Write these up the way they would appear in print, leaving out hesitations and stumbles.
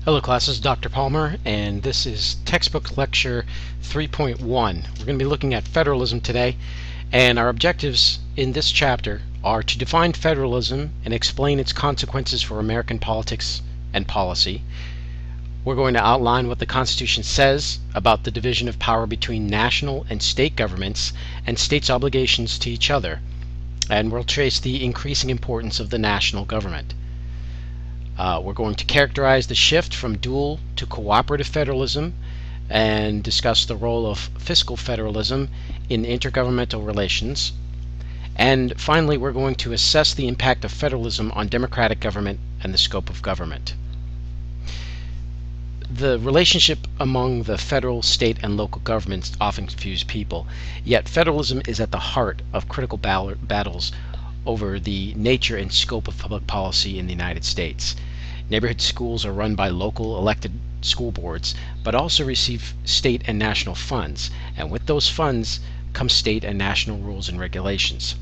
Hello class, this is Dr. Palmer, and this is textbook lecture 3.1. We're going to be looking at federalism today, and our objectives in this chapter are to define federalism and explain its consequences for American politics and policy. We're going to outline what the Constitution says about the division of power between national and state governments and states' obligations to each other, and we'll trace the increasing importance of the national government. We're going to characterize the shift from dual to cooperative federalism and discuss the role of fiscal federalism in intergovernmental relations. And finally, we're going to assess the impact of federalism on democratic government and the scope of government. The relationship among the federal, state, and local governments often confuse people, yet federalism is at the heart of critical battles over the nature and scope of public policy in the United States. Neighborhood schools are run by local elected school boards, but also receive state and national funds, and with those funds come state and national rules and regulations.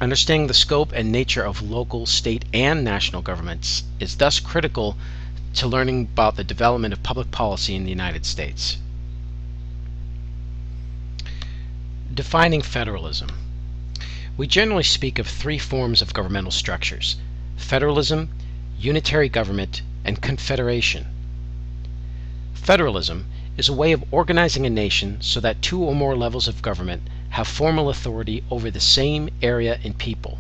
Understanding the scope and nature of local, state, and national governments is thus critical to learning about the development of public policy in the United States. Defining federalism. We generally speak of three forms of governmental structures: federalism, unitary government, and confederation. Federalism is a way of organizing a nation so that two or more levels of government have formal authority over the same area and people.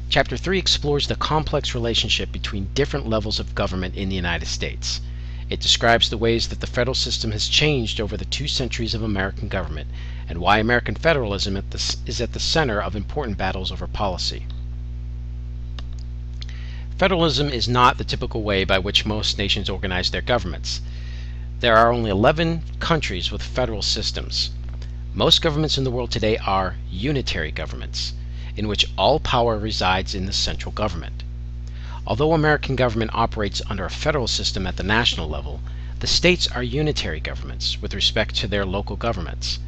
Chapter 3 explores the complex relationship between different levels of government in the United States. It describes the ways that the federal system has changed over the 2 centuries of American government, and why American federalism is at the center of important battles over policy. Federalism is not the typical way by which most nations organize their governments. There are only 11 countries with federal systems. Most governments in the world today are unitary governments, in which all power resides in the central government. Although American government operates under a federal system at the national level, the states are unitary governments with respect to their local governments.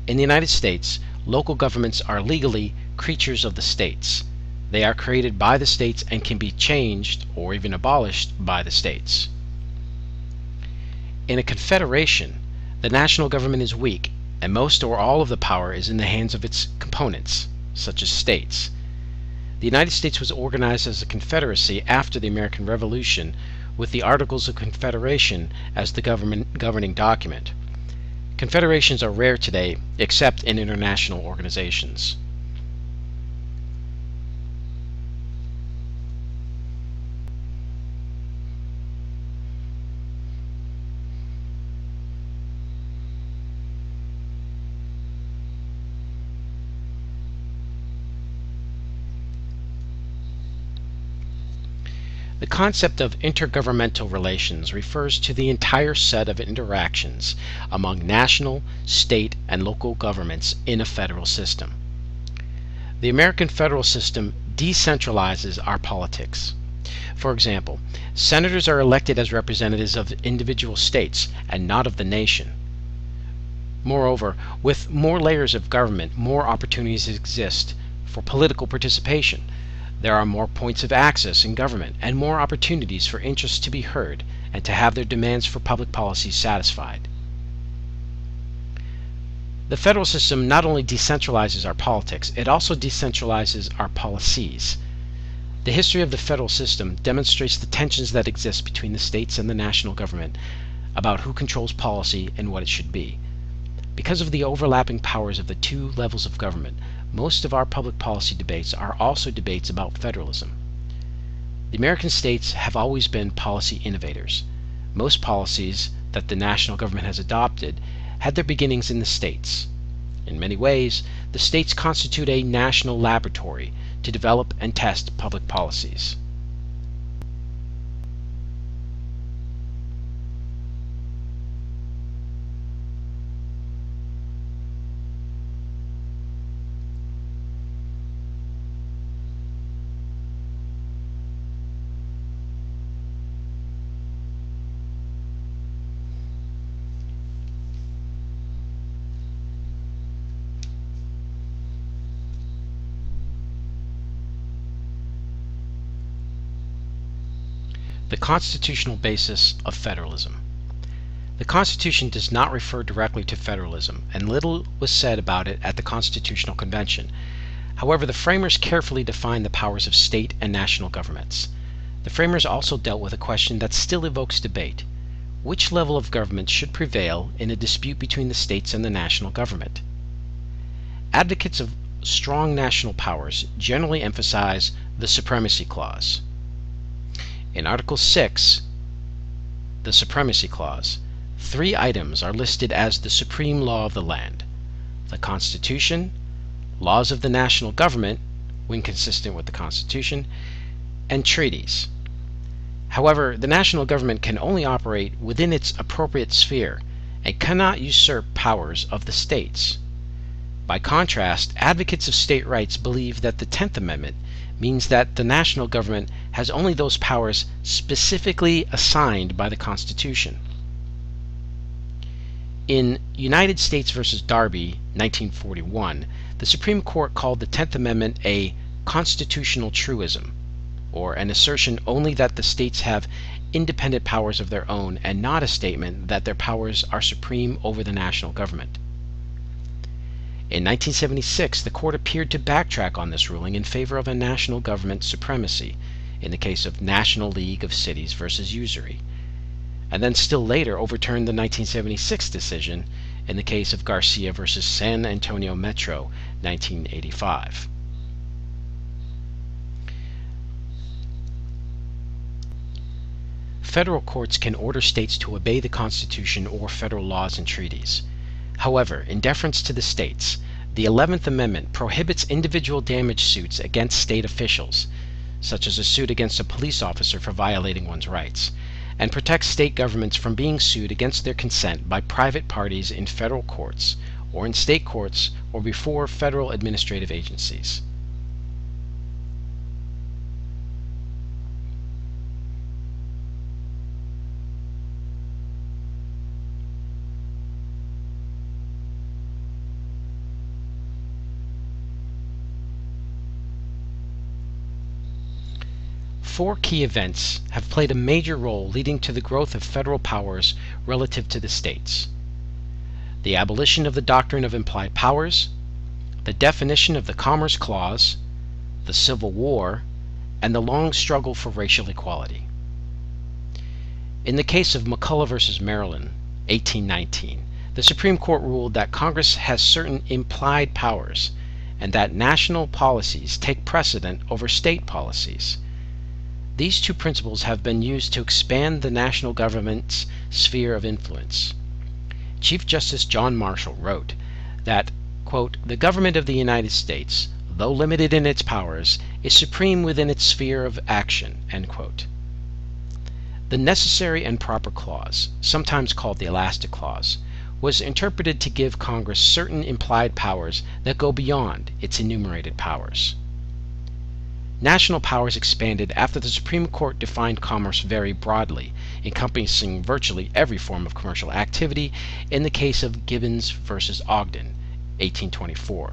In the United States, local governments are legally creatures of the states. They are created by the states and can be changed or even abolished by the states. In a confederation, the national government is weak, and most or all of the power is in the hands of its components, such as states. The United States was organized as a confederacy after the American Revolution, with the Articles of Confederation as the governing document. Confederations are rare today, except in international organizations. The concept of intergovernmental relations refers to the entire set of interactions among national, state, and local governments in a federal system. The American federal system decentralizes our politics. For example, senators are elected as representatives of individual states and not of the nation. Moreover, with more layers of government, more opportunities exist for political participation. There are more points of access in government and more opportunities for interests to be heard and to have their demands for public policy satisfied. The federal system not only decentralizes our politics, it also decentralizes our policies. The history of the federal system demonstrates the tensions that exist between the states and the national government about who controls policy and what it should be. Because of the overlapping powers of the 2 levels of government, most of our public policy debates are also debates about federalism. The American states have always been policy innovators. Most policies that the national government has adopted had their beginnings in the states. In many ways, the states constitute a national laboratory to develop and test public policies. The constitutional basis of federalism. The Constitution does not refer directly to federalism, and little was said about it at the Constitutional Convention. However, the framers carefully defined the powers of state and national governments. The framers also dealt with a question that still evokes debate. Which level of government should prevail in a dispute between the states and the national government? Advocates of strong national powers generally emphasize the Supremacy Clause. In Article 6, the Supremacy Clause, 3 items are listed as the supreme law of the land: the Constitution, laws of the national government, when consistent with the Constitution, and treaties. However, the national government can only operate within its appropriate sphere and cannot usurp powers of the states. By contrast, advocates of state rights believe that the 10th Amendment means that the national government has only those powers specifically assigned by the Constitution. In United States v. Darby, 1941, the Supreme Court called the 10th Amendment a constitutional truism, or an assertion only that the states have independent powers of their own, and not a statement that their powers are supreme over the national government. In 1976, the court appeared to backtrack on this ruling in favor of a national government supremacy in the case of National League of Cities v. Usury, and then still later overturned the 1976 decision in the case of Garcia v. San Antonio Metro, 1985. Federal courts can order states to obey the Constitution or federal laws and treaties. However, in deference to the states, the 11th Amendment prohibits individual damage suits against state officials, such as a suit against a police officer for violating one's rights, and protects state governments from being sued against their consent by private parties in federal courts, or in state courts, or before federal administrative agencies. Four key events have played a major role leading to the growth of federal powers relative to the states: the abolition of the doctrine of implied powers, the definition of the Commerce Clause, the Civil War, and the long struggle for racial equality. In the case of McCulloch v. Maryland, 1819, the Supreme Court ruled that Congress has certain implied powers and that national policies take precedent over state policies. These two principles have been used to expand the national government's sphere of influence. Chief Justice John Marshall wrote that, quote, "The government of the United States, though limited in its powers, is supreme within its sphere of action," end quote. The Necessary and Proper Clause, sometimes called the Elastic Clause, was interpreted to give Congress certain implied powers that go beyond its enumerated powers. National powers expanded after the Supreme Court defined commerce very broadly, encompassing virtually every form of commercial activity in the case of Gibbons v. Ogden, 1824.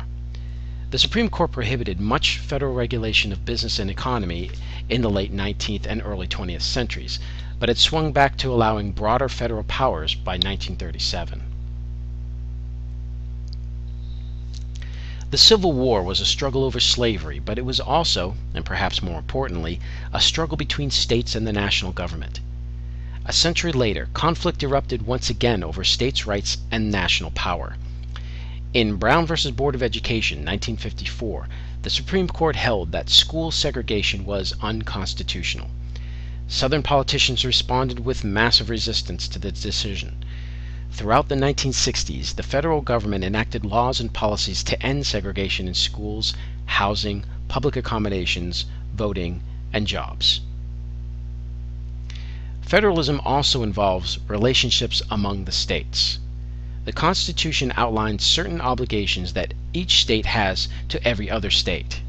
The Supreme Court prohibited much federal regulation of business and economy in the late 19th and early 20th centuries, but it swung back to allowing broader federal powers by 1937. The Civil War was a struggle over slavery, but it was also, and perhaps more importantly, a struggle between states and the national government. A century later, conflict erupted once again over states' rights and national power. In Brown v. Board of Education, 1954, the Supreme Court held that school segregation was unconstitutional. Southern politicians responded with massive resistance to the decision. Throughout the 1960s, the federal government enacted laws and policies to end segregation in schools, housing, public accommodations, voting, and jobs. Federalism also involves relationships among the states. The Constitution outlines certain obligations that each state has to every other state.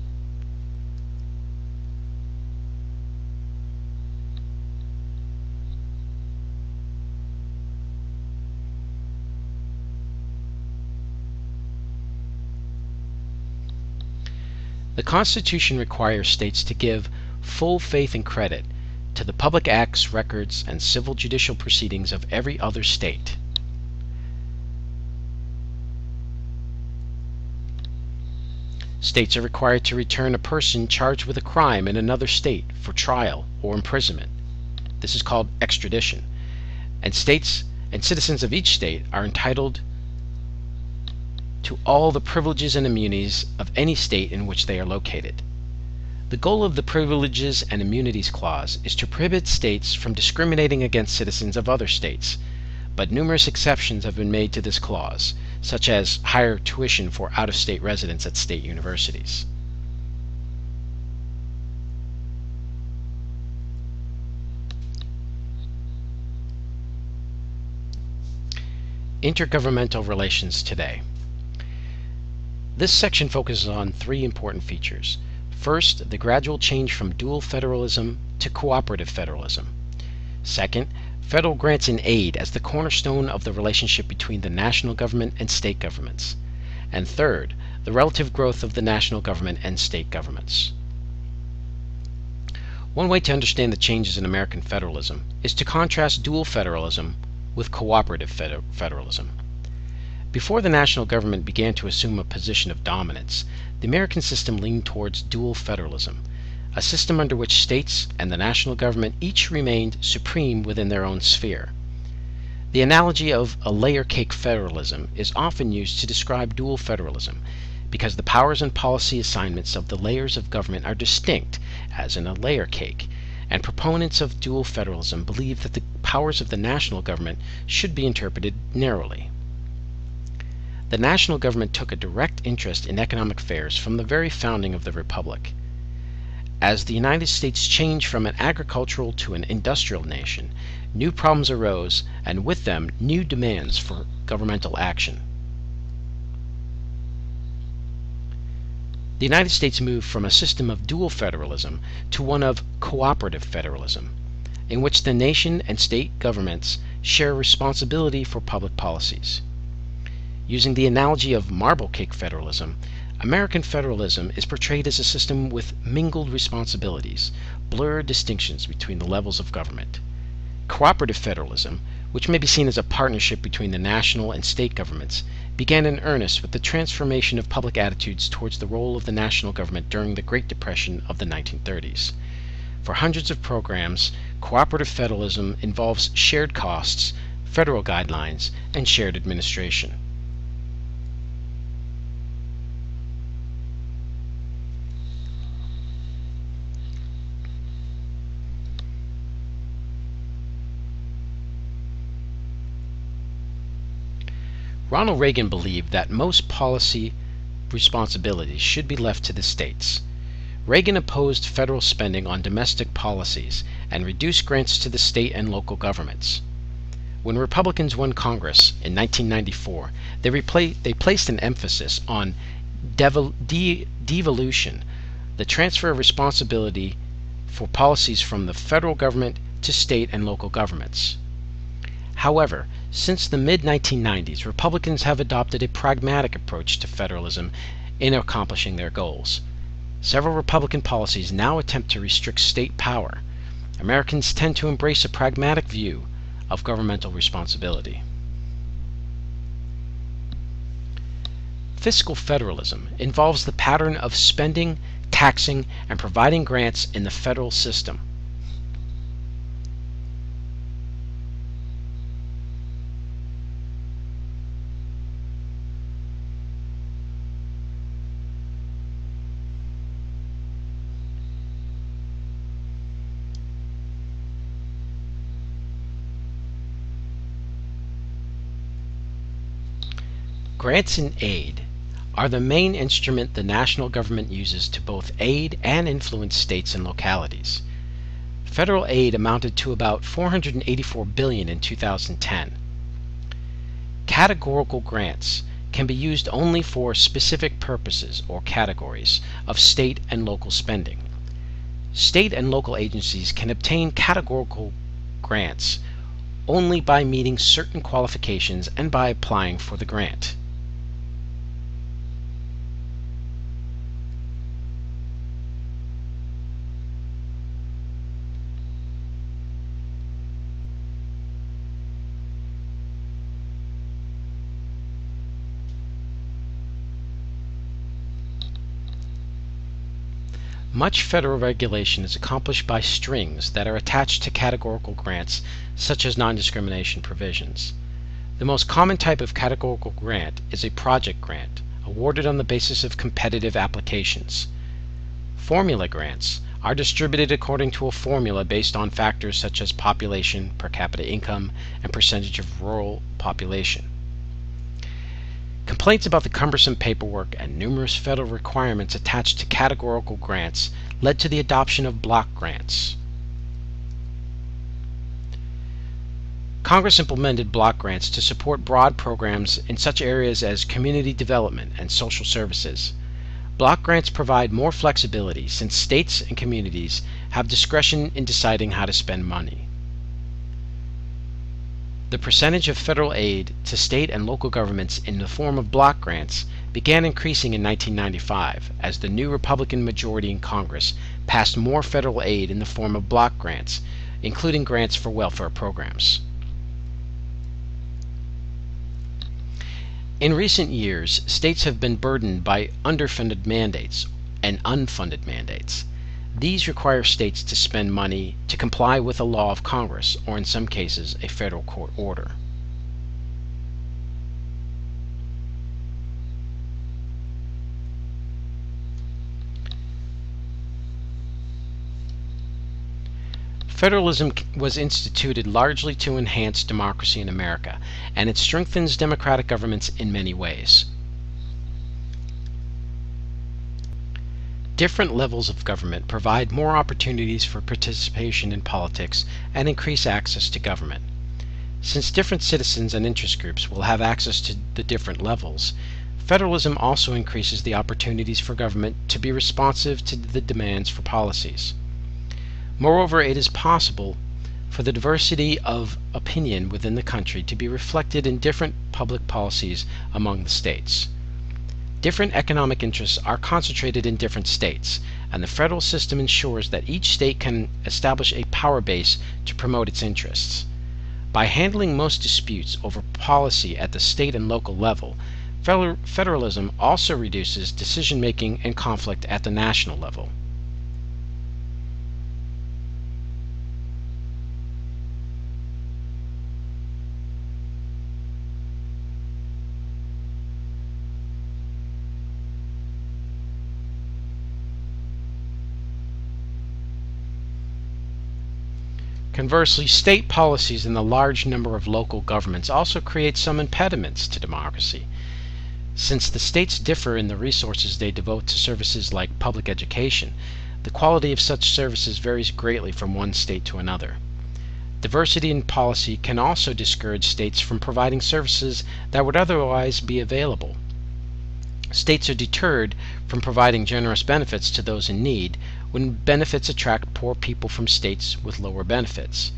The Constitution requires states to give full faith and credit to the public acts, records, and civil judicial proceedings of every other state. States are required to return a person charged with a crime in another state for trial or imprisonment. This is called extradition. And states and citizens of each state are entitled to all the privileges and immunities of any state in which they are located. The goal of the Privileges and Immunities Clause is to prohibit states from discriminating against citizens of other states, but numerous exceptions have been made to this clause, such as higher tuition for out-of-state residents at state universities. Intergovernmental relations today. This section focuses on three important features. First, the gradual change from dual federalism to cooperative federalism. Second, federal grants and aid as the cornerstone of the relationship between the national government and state governments. And third, the relative growth of the national government and state governments. One way to understand the changes in American federalism is to contrast dual federalism with cooperative federalism. Before the national government began to assume a position of dominance, the American system leaned towards dual federalism, a system under which states and the national government each remained supreme within their own sphere. The analogy of a layer cake federalism is often used to describe dual federalism, because the powers and policy assignments of the layers of government are distinct, as in a layer cake, and proponents of dual federalism believe that the powers of the national government should be interpreted narrowly. The national government took a direct interest in economic affairs from the very founding of the Republic. As the United States changed from an agricultural to an industrial nation, new problems arose, and with them new demands for governmental action. The United States moved from a system of dual federalism to one of cooperative federalism, in which the nation and state governments share responsibility for public policies. Using the analogy of marble cake federalism, American federalism is portrayed as a system with mingled responsibilities, blurred distinctions between the levels of government. Cooperative federalism, which may be seen as a partnership between the national and state governments, began in earnest with the transformation of public attitudes towards the role of the national government during the Great Depression of the 1930s. For hundreds of programs, cooperative federalism involves shared costs, federal guidelines, and shared administration. Ronald Reagan believed that most policy responsibilities should be left to the states. Reagan opposed federal spending on domestic policies and reduced grants to the state and local governments. When Republicans won Congress in 1994, they placed an emphasis on devolution, the transfer of responsibility for policies from the federal government to state and local governments. However, since the mid-1990s, Republicans have adopted a pragmatic approach to federalism in accomplishing their goals. Several Republican policies now attempt to restrict state power. Americans tend to embrace a pragmatic view of governmental responsibility. Fiscal federalism involves the pattern of spending, taxing, and providing grants in the federal system. Grants and aid are the main instrument the national government uses to both aid and influence states and localities. Federal aid amounted to about $484 billion in 2010. Categorical grants can be used only for specific purposes or categories of state and local spending. State and local agencies can obtain categorical grants only by meeting certain qualifications and by applying for the grant. Much federal regulation is accomplished by strings that are attached to categorical grants, such as non-discrimination provisions. The most common type of categorical grant is a project grant, awarded on the basis of competitive applications. Formula grants are distributed according to a formula based on factors such as population, per capita income, and percentage of rural population. Complaints about the cumbersome paperwork and numerous federal requirements attached to categorical grants led to the adoption of block grants. Congress implemented block grants to support broad programs in such areas as community development and social services. Block grants provide more flexibility since states and communities have discretion in deciding how to spend money. The percentage of federal aid to state and local governments in the form of block grants began increasing in 1995 as the new Republican majority in Congress passed more federal aid in the form of block grants, including grants for welfare programs. In recent years, states have been burdened by underfunded mandates and unfunded mandates. These require states to spend money to comply with a law of Congress, or in some cases, a federal court order. Federalism was instituted largely to enhance democracy in America, and it strengthens democratic governments in many ways. Different levels of government provide more opportunities for participation in politics and increase access to government. Since different citizens and interest groups will have access to the different levels, federalism also increases the opportunities for government to be responsive to the demands for policies. Moreover, it is possible for the diversity of opinion within the country to be reflected in different public policies among the states. Different economic interests are concentrated in different states, and the federal system ensures that each state can establish a power base to promote its interests. By handling most disputes over policy at the state and local level, federalism also reduces decision-making and conflict at the national level. Conversely, state policies and the large number of local governments also create some impediments to democracy. Since the states differ in the resources they devote to services like public education, the quality of such services varies greatly from one state to another. Diversity in policy can also discourage states from providing services that would otherwise be available. States are deterred from providing generous benefits to those in need when benefits attract poor people from states with lower benefits.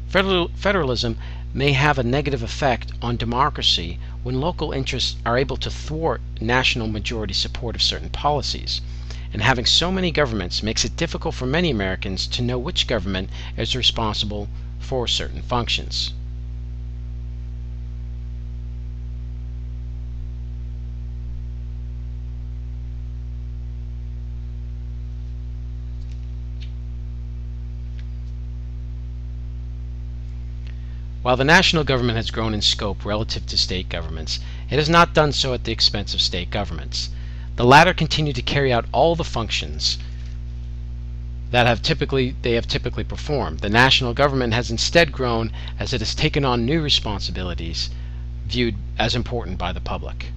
Federalism may have a negative effect on democracy when local interests are able to thwart national majority support of certain policies, and having so many governments makes it difficult for many Americans to know which government is responsible for certain functions. While the national government has grown in scope relative to state governments, it has not done so at the expense of state governments. The latter continue to carry out all the functions that they have typically performed. The national government has instead grown as it has taken on new responsibilities viewed as important by the public.